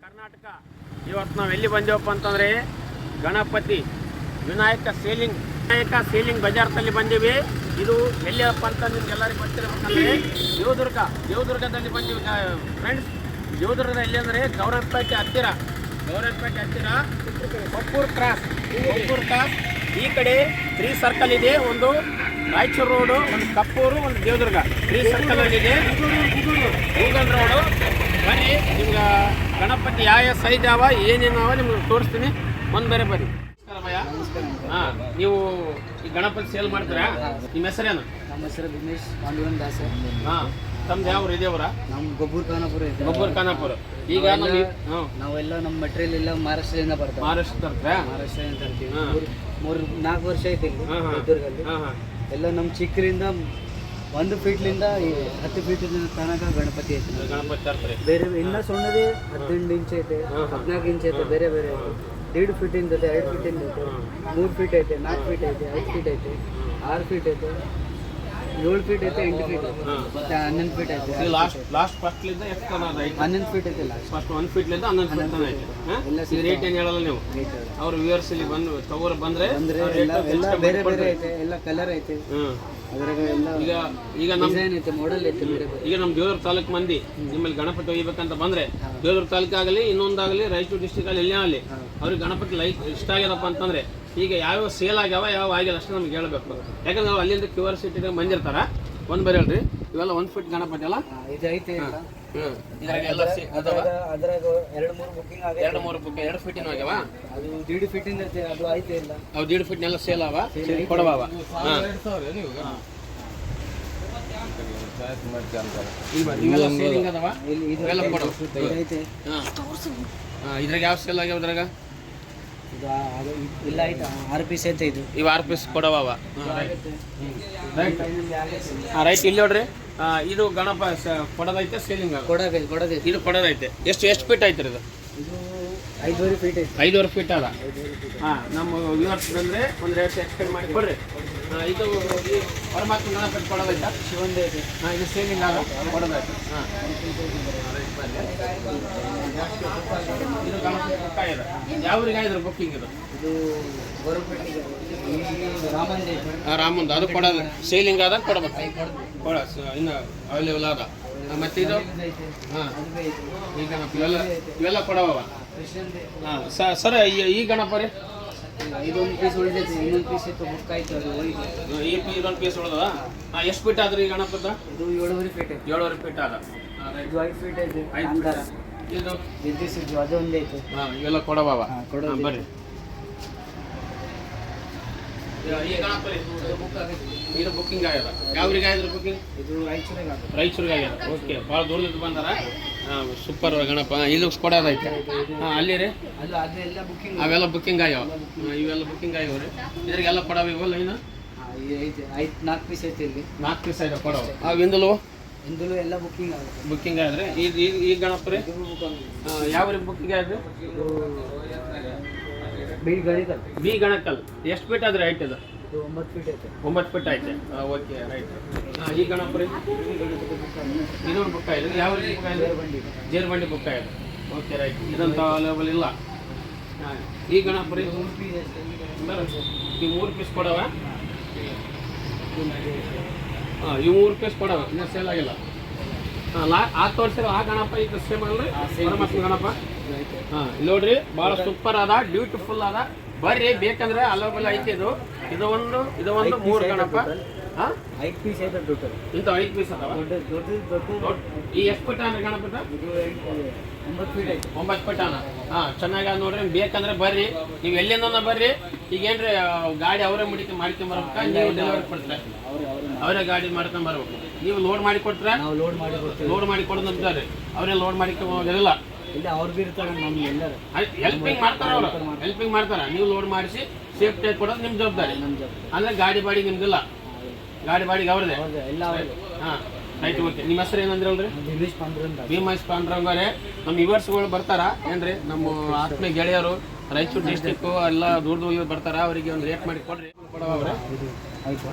ಕರ್ನಾಟಕ ಇವತ್ತು ನಾವು ಎಲ್ಲಿ ಬಂದೇವಪ್ಪ ಅಂತಂದರೆ ಗಣಪತಿ ವಿನಾಯಕ ಸೇಲಿಂಗ್ ಬಜಾರ್ದಲ್ಲಿ ಬಂದೀವಿ. ಇದು ಎಲ್ಲಿಯಪ್ಪ ಅಂತ ನಿಮ್ಗೆಲ್ಲರಿಗೂ ಗೊತ್ತಿರಬೇಕಂದ್ರೆ ದೇವದುರ್ಗದಲ್ಲಿ ಬಂದೀವಿ ಫ್ರೆಂಡ್ಸ್. ದೇವದುರ್ಗದ ಎಲ್ಲಿ ಅಂದರೆ ಗೌರವಪೇಟೆ ಹತ್ತಿರ ಕೊಪ್ಪೂರು ಕ್ರಾಸ್. ಈ ಕಡೆ 3 ಸರ್ಕಲ್ ಇದೆ, ಒಂದು ರಾಯಚೂರು ರೋಡು, ಒಂದು ಕಪ್ಪೂರು, ಒಂದು ದೇವದುರ್ಗ. 3 ಸರ್ಕಲಲ್ಲಿದೆ Google road. ಬನ್ನಿ, ನಿಮ್ಗೆ ಗಣಪತಿ ಯಾವ ಸೈಜ್ ಅವ ಏನೇನು ಅವ ನಿಮ್ಗೆ ತೋರಿಸ್ತೀನಿ. ಒಂದು ಬೇರೆ ಬರ್ರಿ. ಹಾಂ, ನೀವು ಈ ಗಣಪತಿ ಸೇಲ್ ಮಾಡ್ತೀರಾ? ನಿಮ್ಮ ಹೆಸರೇನು? ನಮ್ಮ ಹೆಸರು ದಿನೇಶ್ ಪಾಂಡುವನ್ ದಾಸ. ಹಾಂ, ತಮ್ದು ಯಾವ ಇದೆಯವರ? ನಮ್ಮ ಗೊಬ್ಬೂರು ಖಾನಾಪುರ. ಈಗ ನಾವೆಲ್ಲ ನಮ್ಮ ಮೆಟೀರಿಯಲ್ ಎಲ್ಲ ಮಹಾರಾಷ್ಟ್ರದಿಂದ ಬರ್ತೀವಿ. ಮಹಾರಾಷ್ಟ್ರದಿಂದ ತರ್ತೀವಿ. 4 ವರ್ಷ ಐತೆ ಚಿತ್ರದುರ್ಗದಲ್ಲಿ. ಎಲ್ಲ ನಮ್ಮ ಚಿಕ್ಕರಿಂದ 1 ಫೀಟ್ಲಿಂದ 10 ಫೀಟ್ ತನಕ ಗಣಪತಿ ಐತೆ. ಬೇರೆ ಇನ್ನ ಸಣ್ಣದೇ 18 ಇಂಚ್ ಐತೆ, 14 ಇಂಚ್ ಐತೆ, ಬೇರೆ ಬೇರೆ ಐತೆ. 1.5 ಫೀಟಿಂದ ಐತೆ, 2 ಫೀಟಿಂದ ಐತೆ, 3 ಫೀಟ್ ಐತೆ, 4 ಫೀಟ್ ಐತೆ, 5 ಫೀಟ್ ಐತೆ, 6 ಫೀಟ್ ಐತೆ, 7 ಫೀಟ್ ಐತೆ, 8 ಫೀಟ್ ಐತೆ, ಮತ್ತೆ 11 ಫೀಟ್ ಐತೆ. ಲಾಸ್ಟ್ ಫಸ್ಟ್ಲಿಂದ ಎಷ್ಟು ತನ ಐತೆ? 11 ಫೀಟ್ ಐತೆ. ಲಾಸ್ಟ್ ಫಸ್ಟ್ 1 ಫೀಟ್ಲಿಂದ 11 ಫೀಟ್ ತನ ಐತೆ. ಎಲ್ಲ ರೇಟ್ ಏನು ಹೇಳಲ್ಲ ನೀವು? ಅವ್ರ ವ್ಯೂವರ್ಸ್ ಇಲ್ಲಿ ಬಂದ್ರೆ ಎಲ್ಲ ಬೇರೆ ಬೇರೆ ಐತೆ, ಎಲ್ಲ ಕಲರ್ ಐತೆ. ಅದ್ರಾಗ ಎಲ್ಲ ಈಗ ನಮ್ಮ ಡಿಸೈನ್ ಐತೆ, ಮಾಡೆಲ್ ಐತೆ. ಈಗ ನಮ್ಮ ದೇವದುರ್ಗ ತಾಲೂಕು ಮಂದಿ ನಿಮ್ಮಲ್ಲಿ ಗಣಪತಿ ಒಯ್ಯಬೇಕಂತ ಬಂದ್ರೆ, ದೇವದುರ್ಗ ತಾಲೂಕಾಗಲಿ ಇನ್ನೊಂದಾಗಲಿ ರಾಯಚೂರು ಡಿಸ್ಟಿಕ್ ಅಲ್ಲಿ ಎಲ್ಲೇ ಆಗಲಿ ಅವ್ರಿಗೆ ಗಣಪತಿ ಇಷ್ಟ ಆಗ್ಯದಪ್ಪ ಅಂತಂದ್ರೆ ಈಗ ಯಾವ ಸೇಲ್ ಆಗ್ಯಾವ ಯಾವ ಆಗಿಲ್ಲ ಅಷ್ಟೇ ನಮ್ಗೆ ಹೇಳ್ಬೇಕು. ಯಾಕಂದ್ರೆ ನಾವು ಅಲ್ಲಿಂದ QR ಸಿಟಿಗೆ ಬಂದಿರ್ತಾರ. ಒಂದು ಬೇರೆ ಹೇಳ್ರಿ, ಇವೆಲ್ಲ 1 ಫೀಟ್ ಗಣಪತಿ ಅಲ್ಲ? ಇದು ಐತೆ. ಅದ್ರಾಗ 2-3 ಬುಕ್ಕಿಂಗ್ ಆಗಿದೆ. 2 ಫೀಟಿನ ಆಗ್ಯಾವ. ಅದು 1.5 ಫೀಟಿಂದ ಐತೆ, ಅದು ಐತೆ ಇಲ್ಲ. ಅವು 1.5 ಫೀಟ್ನೆಲ್ಲ ಸೇಲ್ ಅವ, ಕೊಡವ. ಇವೆಲ್ಲ ಸೇಲಿಂಗ್ ಅದಾವ, ಇವೆಲ್ಲ ಕೊಡವ. ಇದ್ರಾಗ ಯಾವ ಸೇಲ್ ಆಗ್ಯಾವ? ಇದ್ರಾಗ ಇಲ್ಲ ಐತೆ, 6 ಪೀಸ್ ಐತೆ. ಇವು 6 ಪೀಸ್ ಕೊಡವ. ರೈಟ್, ಇಲ್ಲಿ ನೋಡ್ರಿ. ಇದು ಗಣಪ ಕೊಡೋದೈತೆ, ಸೇಲಿಂಗ್ ಕೊಡೋದೈತೆ. ಇದು ಕೊಡೋದೈತೆ. ಎಷ್ಟು ಫೀಟ್ ಐತ್ರಿ ಇದು? ಇದು 5.5 ಫೀಟ್ ಐತೆ. 5.5 ಫೀಟ್ ಅದ. ಹಾಂ, ನಮ್ಮ ವ್ಯೂವರ್ಸ್ ಬಂದರೆ ಒಂದು ರೇಟ್ ಎಕ್ಸ್ಪೆಕ್ಟ್ ಮಾಡಿ ಕೊಡ್ರಿ. ಇದು ಈ ಪರಮಾತ್ಮ ಗಣಪತಿ ಕೊಡೋದೈತೆ, ಶಿವಂದೇ ಐತೆ. ಹಾಂ, ಇದು ಸೇಲಿಂಗ್ ಆಗ ಕೊಡೋದೈತೆ. ಹಾಂ, ಇದು ಗಣಪತಿ ಬುಕ್ ಆಗಿದೆ. ಯಾವ್ರಿಗೆ ಇದ್ರ ಬುಕ್ಕಿಂಗ್ ಇದು? ಇದು ಗೋರಪೇಟೆಗೆ ರಾಮಂದ ಐತೆ. ರಾಮಂದು ಅದು ಕೊಡೋದು ಸೇಲಿಂಗ್ ಆದಾಗ ಕೊಡ್ಬೇಕು. ಇನ್ನು ಅವೈಲೇಬಲ್ ಆದ. ಮತ್ತು ಇದು ಹಾಂ, ಈ ಗಣಪ ಇವೆಲ್ಲ ಕೊಡವ. ಹಾಂ ಸರ್, ಈ ಗಣಪ ರೀ ಇದೊಂದು ಪೀಸ್ ಉಳಿದೈತೆ, ಇನ್ನೊಂದು ಪೀಸ್ ಇತ್ತು, ಬುಕ್ ಆಯ್ತು, ಅದು ಹೋಯ್ತು. ಇದೊಂದು ಪೀಸ್ ಉಳಿದವ. ಹಾಂ, ಎಷ್ಟು ಫೀಟ್ ಆದ್ರಿ ಈ ಗಣಪದ? ಇದು 7.5 ಫೀಟ್ ಐತೆ. 7.5 ಫೀಟ್ ಆದ. ಇದು 5 ಫೀಟ್ ಐತೆ. ಇದು ವಿದ್ಯುತ್ ಅದೊಂದು ಐತೆ. ಹಾಂ, ಇವೆಲ್ಲ ಕೊಡವ. ಬರ್ರಿ. ಈ ಗಣಪ ರೀ ಇದು ಬುಕ್ಕಿಂಗ್ ಆಗ್ಯದ. ಯಾವ್ರಿಗೆ ಆಗಿದ್ರು ಬುಕ್ಕಿಂಗ್? ಇದು ರಾಯಚೂರಿಗೆ ಆಗ್ಯದ. ಓಕೆ, ಭಾಳ ದೂರದಿಂದ ಬಂದಾರ. ಹಾಂ, ಸೂಪರ್ ಗಣಪ. ಇಲ್ಲಿ ಕೊಡೋದೈತೆ. ಹಾಂ, ಅಲ್ಲಿ ರೀ ಅದೆಲ್ಲ ಬುಕ್ಕಿಂಗ್, ಅವೆಲ್ಲ ಬುಕ್ಕಿಂಗ್ ಆಗ್ಯಾವ. ಇವೆಲ್ಲ ಬುಕ್ಕಿಂಗ್ ಆಗ್ಯಾವ ರೀ. ಇದ್ರಿಗೆಲ್ಲ ಕೊಡವ ಇವಲ್ಲ ಇನ್ನು? ಐತೆ, 4 ಪೀಸ್ ಐತೆ. ಇಲ್ಲಿ 4 ಪೀಸ್ ಆಯ್ತು ಕೊಡವ. ಇಂದಲೂ ಎಲ್ಲ ಬುಕ್ಕಿಂಗ್ ಆಗುತ್ತೆ. ಬುಕ್ಕಿಂಗ್ ಆದ್ರೆ ಈ ಗಣಪ ರೀ ಯಾವ ರೀ ಬುಕ್ಕಿಂಗ್ ಆದ್ರೆ? ಬಿ ಗಣಕಲ್. ಎಷ್ಟು ಫೀಟ್ ಆದ್ರೆ ಹೈಟ್ ಅದು? 9 ಫೀಟ್ ಐತೆ. 9 ಫೀಟ್ ಐತೆ. Okay, right. ಈ ಗಣಪ ರೀ ಇದೊಂದು ಬುಕ್ ಆಗಿದೆ. ಯಾವ ರೀತಿ ಬುಕ್ ಆಗಿದೆ? ಜೇರ್ಬಂಡಿ ಬುಕ್ ಆಗಿದೆ. Okay, right. ಇದಂತ ಅವೈಲೇಬಲ್ ಇಲ್ಲ. ಹಾಂ, ಈ ಗಣಪ ರೀ ಈ 3 ಪೀಸ್ ಕೊಡವ. ಹಾಂ, ಈ 3 ಪೀಸ್ ಕೊಡವ, ಇನ್ನೂ ಸೇಲ್ ಆಗಿಲ್ಲ. ಹಾಂ, ಆ ತೋರಿಸಿರೋ ಆ ಗಣಪ ಇದು ಸೇಮ್ ಅಲ್ರಿ? ಪರಮಾತ್ಮ ಗಣಪ. ಹಾಂ, ಇಲ್ಲಿ ನೋಡ್ರಿ, ಭಾಳ ಸೂಪರ್ ಅದ, ಬ್ಯೂಟಿಫುಲ್ ಅದ. ಬರ್ರಿ, ಬೇಕಂದ್ರೆ ಅಲೋಬಲ್ ಐತೆ. ಇದು ಒಂದು 3 ಗಣಪ. ಹಾಂ, 5 ಪೀಸ್ ಐತೆ ಟೋಟಲ್. ಇಂಥ 5 ಪೀಸ್ ಅದಾವ. ದೊಡ್ಡ ಈ ಎಷ್ಟು ಫೀಟ್ ಅನ್ನ ಗಣಪತ? ಇದು 9 ಫೀಟ್ ಐತೆ. 9 ಫೀಟ್ ಅನ್ನ. ಹಾಂ, ಚೆನ್ನಾಗಿ ನೋಡ್ರಿ. ಬೇಕಂದ್ರೆ ಬರ್ರಿ, ನೀವು ಎಲ್ಲಿಂದ ಬರ್ರಿ. ಈಗೇನ್ರಿ ಗಾಡಿ ಅವರೇ ಮಾಡ್ಕೊಂಬರ್ಬೇಕಾ? ನೀವು ಡೆಲಿವರಿ ಕೊಡ್ತಾರೆ? ಅವರೇ ಗಾಡಿ ಮಾಡ್ಕೊಂಬರ್ಬೇಕು. ನೀವು ಲೋಡ್ ಮಾಡಿ ಕೊಡ್ತೀರಾ? ನಾವು ಲೋಡ್ ಮಾಡಿ ಕೊಡ್ತೀವಿ. ಲೋಡ್ ಮಾಡಿ ಕೊಡೋದು ಅಂತಾರೆ. ಅವರೇ ಲೋಡ್ ಮಾಡಿಕೊಂಡಿರಲ್ಲ. ಇಲ್ಲ, ಅವ್ರು ಬಿ ಇರ್ತಾರೆ, ನಮ್ಗೆ ಎಲ್ಲರೂ ಹೆಲ್ಪಿಂಗ್ ಮಾಡ್ತಾರೆ. ಅವರು ಹೆಲ್ಪಿಂಗ್ ಮಾಡ್ತಾರೆ. ನೀವು ಲೋಡ್ ಮಾಡಿಸಿ ಸೇಫ್ಟಿ ಕೊಡೋದು ನಿಮ್ಮ ಜವಾಬ್ದಾರಿ. ಅಂದರೆ ಗಾಡಿ ಬಾಡಿಗೆ ನಿಮ್ದಿಲ್ಲ, ಗಾಡಿ ಬಾಡಿಗೆ ಅವ್ರದೇ ಎಲ್ಲ. ಹಾಂ, ರೈಟ್. ಓಕೆ, ನಿಮ್ಮ ಹೆಸರು ಏನಂದ್ರೆ ಅಲ್ರಿ? ಭೀಮೇಶ್ ಪಾಂಡ್ರಂಗರೇ. ನಮ್ಮ ವ್ಯೂವರ್ಸ್ಗಳು ಬರ್ತಾರ ಏನ್ರಿ? ನಮ್ಮ ಆತ್ಮೀಯ ಗೆಳೆಯರು ರಾಯಚೂರು ಡಿಸ್ಟಿಕ್ಕು ಎಲ್ಲ ದೂರ ಬರ್ತಾರ. ಅವರಿಗೆ ಒಂದು ರೇಟ್ ಮಾಡಿ ಕೊಡ್ರಿ. ಕೊಡೋವ್ರೆ.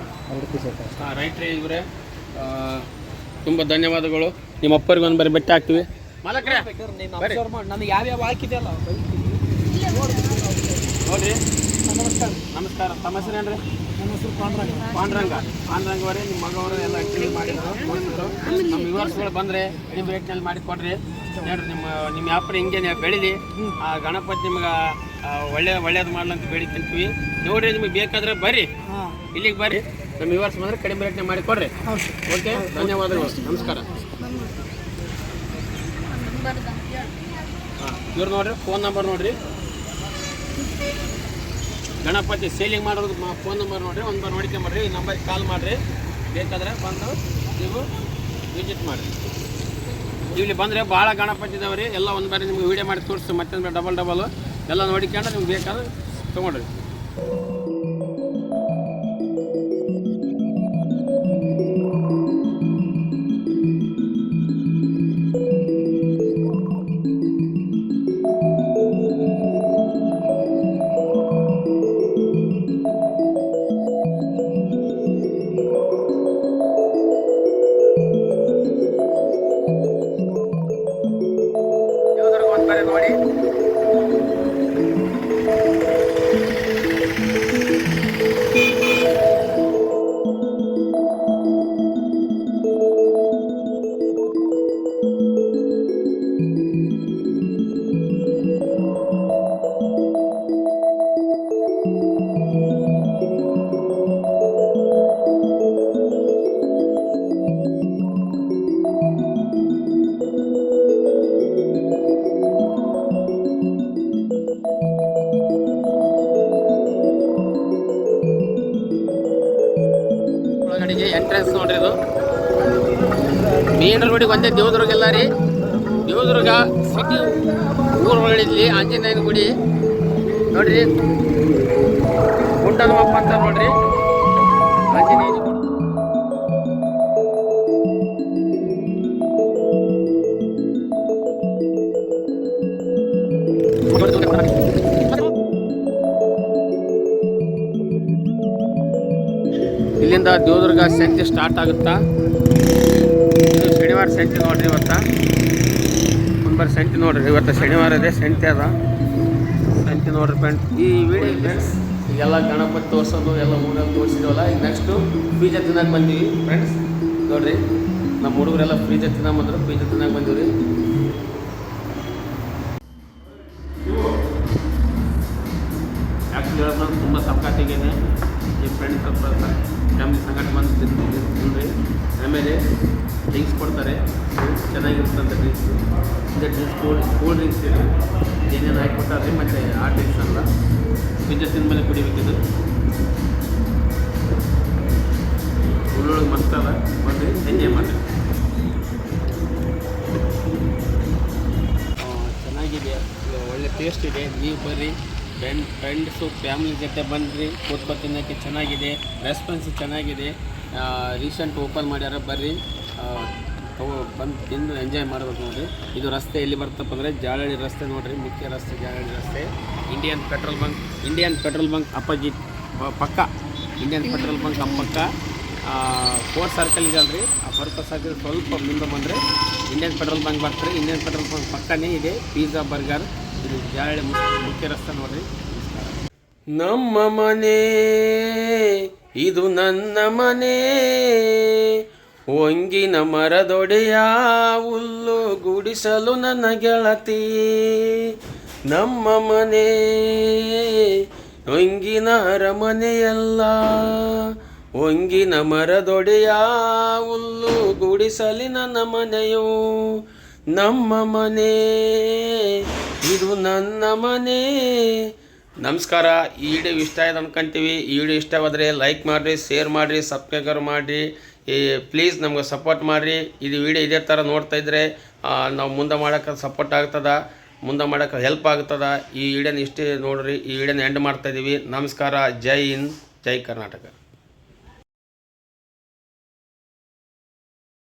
ಹಾಂ, ರೈಟ್ ರೀ ಇವರೇ. ತುಂಬ ಧನ್ಯವಾದಗಳು. ನಿಮ್ಮ ಅಪ್ಪರಿಗೆ ಒಂದು ಬಾರಿ ಭೇಟಿ ಆಗ್ತೀವಿ. ಮಾಲಕ್ರೆ ಬರ್ರಿ ನನಗೆ ಯಾವ್ಯಾವ ಹಾಕಿದೆಯಲ್ಲ ನೋಡ್ರಿ. ನಮಸ್ಕಾರ. ನಮಸ್ಕಾರ. ತಮ್ಮ ಹೆಸರು ಏನ್ರಿ? ನನ್ನ ಹೆಸರು ಪಾಂಡ್ರಂಗ ಅವರೇ, ನಿಮ್ಮ ಮಗವರು ಎಲ್ಲ ಆ್ಯಕ್ಟಿಂಗ್ ಮಾಡಿದ್ರು, ನೋಡಿದ್ರು. ನಮ್ಮ ವ್ಯೂವರ್ಸ್ಗಳು ಬಂದರೆ ಕಡಿಮೆ ರೇಟ್ನಲ್ಲಿ ಮಾಡಿ ಕೊಡ್ರಿ. ನೋಡ್ರಿ, ನಿಮ್ಮ ವ್ಯಾಪಾರ ಹಿಂಗೆ ಬೆಳೀಲಿ. ಆ ಗಣಪತಿ ನಿಮ್ಗೆ ಒಳ್ಳೇದು ಮಾಡ್ಲಂತ ಬೆಳಿತಿರ್ತೀವಿ. ನೋಡ್ರಿ, ನಿಮಗೆ ಬೇಕಾದ್ರೆ ಬರ್ರಿ, ಇಲ್ಲಿಗೆ ಬರ್ರಿ. ನಮ್ಮ ವ್ಯೂವರ್ಸ್ ಬಂದರೆ ಕಡಿಮೆ ರೇಟ್ನಾಗ ಮಾಡಿ ಕೊಡ್ರಿ. ಓಕೆ, ಧನ್ಯವಾದಗಳು. ನಮಸ್ಕಾರ. ಹಾಂ, ಇವ್ರು ನೋಡ್ರಿ, ಫೋನ್ ನಂಬರ್ ನೋಡ್ರಿ. ಗಣಪತಿ ಸೇಲಿಂಗ್ ಮಾಡೋದು ಫೋನ್ ನಂಬರ್ ನೋಡಿರಿ, ಒಂದು ಬಾರ್ ನೋಡ್ಕೊಂಬರ್ರಿ. ಈ ನಂಬರ್ಗೆ ಕಾಲ್ ಮಾಡಿರಿ, ಬೇಕಾದ್ರೆ ಬಂದು ನೀವು ವಿಸಿಟ್ ಮಾಡಿರಿ. ಇಲ್ಲಿ ಬಂದರೆ ಭಾಳ ಗಣಪತಿ ಇದಾವೆ ರೀ. ಎಲ್ಲ ಒಂದು ಬಾರಿ ನಿಮ್ಗೆ ವೀಡಿಯೋ ಮಾಡಿ ತೋರಿಸಿ, ಮತ್ತೆ ಡಬಲ್ ಎಲ್ಲ ನೋಡಿಕೊಂಡು ನಿಮ್ಗೆ ಬೇಕಾದ್ರೆ ತೊಗೊಂಡ್ರಿ. ನೋಡಿ, ಎಂಟ್ರೆನ್ಸ್ ನೋಡ್ರಿ. ಇದು ಮೇನ್ ರೋಡಿಗೆ ಒಂದೇ ದೇವದುರ್ಗ ಎಲ್ಲ ರೀ. ದೇವದುರ್ಗ ಸಿಟಿ ಊರೊಳಗಡೆ ಆಂಜನೇಯನ ಗುಡಿ ನೋಡ್ರಿ, ಗುಂಡನಮಪ್ಪ ಅಂತ ನೋಡ್ರಿ, ಆಂಜನೇಯನ ಗುಡಿ. ಇಲ್ಲಿಂದ ದೇವದುರ್ಗ ಸಂತೆ ಸ್ಟಾರ್ಟ್ ಆಗುತ್ತಾ. ಇದು ಶನಿವಾರ ಸಂತೆ ನೋಡ್ರಿ. ಒಂಬರ್ ಸಂತೆ ನೋಡ್ರಿ. ಇವತ್ತು ಶನಿವಾರ ಇದೆ, ಸಂತೆ ಅದ. ಸಂತೆ ನೋಡ್ರಿ ಫ್ರೆಂಡ್. ಈ ವಿಡಿಯೋ ಫ್ರೆಂಡ್ಸ್ ಈಗೆಲ್ಲ ಗಣಪತಿ ತೋರಿಸೋದು ಎಲ್ಲ ಊರಲ್ಲಿ ತೋರಿಸಿದ್ವಲ್ಲ. ಈಗ ನೆಕ್ಸ್ಟು ಪೀಜಾ ತಿನ್ನಕ್ಕೆ ಬಂದೀವಿ ಫ್ರೆಂಡ್ಸ್. ನೋಡ್ರಿ, ನಮ್ಮ ಹುಡುಗರೆಲ್ಲ ಪೀಜಾ ತಿನ್ನಕ್ಕೆ ಬಂದರು, ಪೀಜಾ ತಿನ್ನಕ್ಕೆ ಬಂದೀವಿ ರೀ. ಆ್ಯಕ್ಚುಲಿ ಹೇಳೋದು ತುಂಬ ಸಪ್ಕಾತಿಗೇನೆ. ಈ ಫ್ರೆಂಡ್ಸ್ ಸ್ವಲ್ಪ ಫ್ಯಾಮಿಲಿ ಸಂಗಡ ಬಂದು ತಿನ್ನಿರಿ. ಆಮೇಲೆ ಡ್ರಿಂಕ್ಸ್ ಕೊಡ್ತಾರೆ, ಚೆನ್ನಾಗಿರ್ತಂಥ ಡ್ರಿಂಕ್ಸು. ಇದೇ ಡ್ರಿಂಕ್ಸ್ ಕೂಲ್ ಡ್ರಿಂಕ್ಸ್ ಇದೆ, ಏನೇನು ಹಾಕಿಕೊಟ್ಟಾರೆ. ಮತ್ತು ಆ ಡ್ರಿಂಕ್ಸ್ ಅಲ್ಲ, ಪಿಜ್ಜಾ ತಿಂದಮೇಲೆ ಕುಡಿಬೇಕಿದು. ಉಳ್ಳೊಳಗೆ ಮಸ್ತದ, ಬಂದು ಎಂಜಾಯ್ ಮಾಡಿ. ಚೆನ್ನಾಗಿದೆ, ಒಳ್ಳೆ ಟೇಸ್ಟ್ ಇದೆ. ನೀವು ಬರ್ರಿ, ಫ್ರೆಂಡ್ಸು ಫ್ಯಾಮಿಲಿ ಜೊತೆ ಬಂದ್ರಿ, ಕೂತ್ಕೊಂಡು ತಿನ್ನೋಕ್ಕೆ ಚೆನ್ನಾಗಿದೆ. ರೆಸ್ಪಾನ್ಸ್ ಚೆನ್ನಾಗಿದೆ. ರೀಸೆಂಟ್ ಓಪನ್ ಮಾಡ್ಯಾರ, ಬರ್ರಿ ಬಂದು ತಿಂದು ಎಂಜಾಯ್ ಮಾಡ್ಬೇಕು ನೋಡಿರಿ. ಇದು ರಸ್ತೆ ಎಲ್ಲಿ ಬರ್ತಪ್ಪ ಅಂದರೆ ಜಾಲಹಳ್ಳಿ ರಸ್ತೆ ನೋಡಿರಿ, ಮುಖ್ಯ ರಸ್ತೆ ಜಾಲಹಳ್ಳಿ ರಸ್ತೆ. ಇಂಡಿಯನ್ ಪೆಟ್ರೋಲ್ ಬಂಕ್ ಅಪೋಸಿಟ್ ಪಕ್ಕ. ಇಂಡಿಯನ್ ಪೆಟ್ರೋಲ್ ಬಂಕ್ ಪಕ್ಕ 4 ಸರ್ಕಲ್ ಇದೆ ಅಲ್ರಿ. ಆ 4 ಸರ್ಕಲ್ ಸ್ವಲ್ಪ ಮುಂದೆ ಬಂದರೆ ಇಂಡಿಯನ್ ಪೆಟ್ರೋಲ್ ಬಂಕ್ ಬರ್ತಾರೆ. ಇಂಡಿಯನ್ ಪೆಟ್ರೋಲ್ ಬಂಕ್ ಪಕ್ಕನೇ ಇದೆ ಪಿಜ್ಜಾ ಬರ್ಗರ್. ಇದು ಜಾಲಹಳ್ಳಿ ಮುಖ್ಯ ರಸ್ತೆ ನೋಡಿರಿ. ನಮ್ಮ ಮನೆ ಇದು ನನ್ನ ಮನೆ, ಹೊಂಗಿನ ಮರದೊಡೆಯ ಹುಲ್ಲು ಗುಡಿಸಲು ನನ್ನ ಗೆಳತಿ. ನಮ್ಮ ಮನೆ ಹೊಂಗಿನ ಅರಮನೆಯಲ್ಲ, ಹೊಂಗಿನ ಮರದೊಡೆಯ ಹುಲ್ಲು ಗುಡಿಸಲಿ ನನ್ನ ಮನೆಯು. ನಮ್ಮ ಮನೆ ಇದು ನನ್ನ ಮನೆ. ನಮಸ್ಕಾರ. ಈ ವಿಡಿಯೋ ಇಷ್ಟ ಆಯ್ತು ಅನ್ಕೊಂತೀವಿ. ಈ ವಿಡಿಯೋ ಇಷ್ಟವಾದರೆ ಲೈಕ್ ಮಾಡಿರಿ, ಶೇರ್ ಮಾಡಿರಿ, ಸಬ್ಸ್ಕ್ರೈಬರ್ ಮಾಡಿರಿ. ಪ್ಲೀಸ್ ನಮ್ಗೆ ಸಪೋರ್ಟ್ ಮಾಡಿರಿ. ಇದು ವಿಡಿಯೋ ಇದೇ ಥರ ನೋಡ್ತಾ ಇದ್ದರೆ ನಾವು ಮುಂದೆ ಮಾಡೋಕ್ಕೆ ಸಪೋರ್ಟ್ ಆಗ್ತದೆ, ಮುಂದೆ ಮಾಡೋಕ್ಕೆ ಹೆಲ್ಪ್ ಆಗ್ತದೆ. ಈ ವಿಡಿಯೋನ ಇಷ್ಟೇ ನೋಡಿರಿ. ಈ ವಿಡಿಯೋನ ಎಂಡ್ ಮಾಡ್ತಾಯಿದ್ದೀವಿ. ನಮಸ್ಕಾರ. ಜೈ ಹಿಂದ್, ಜೈ ಕರ್ನಾಟಕ.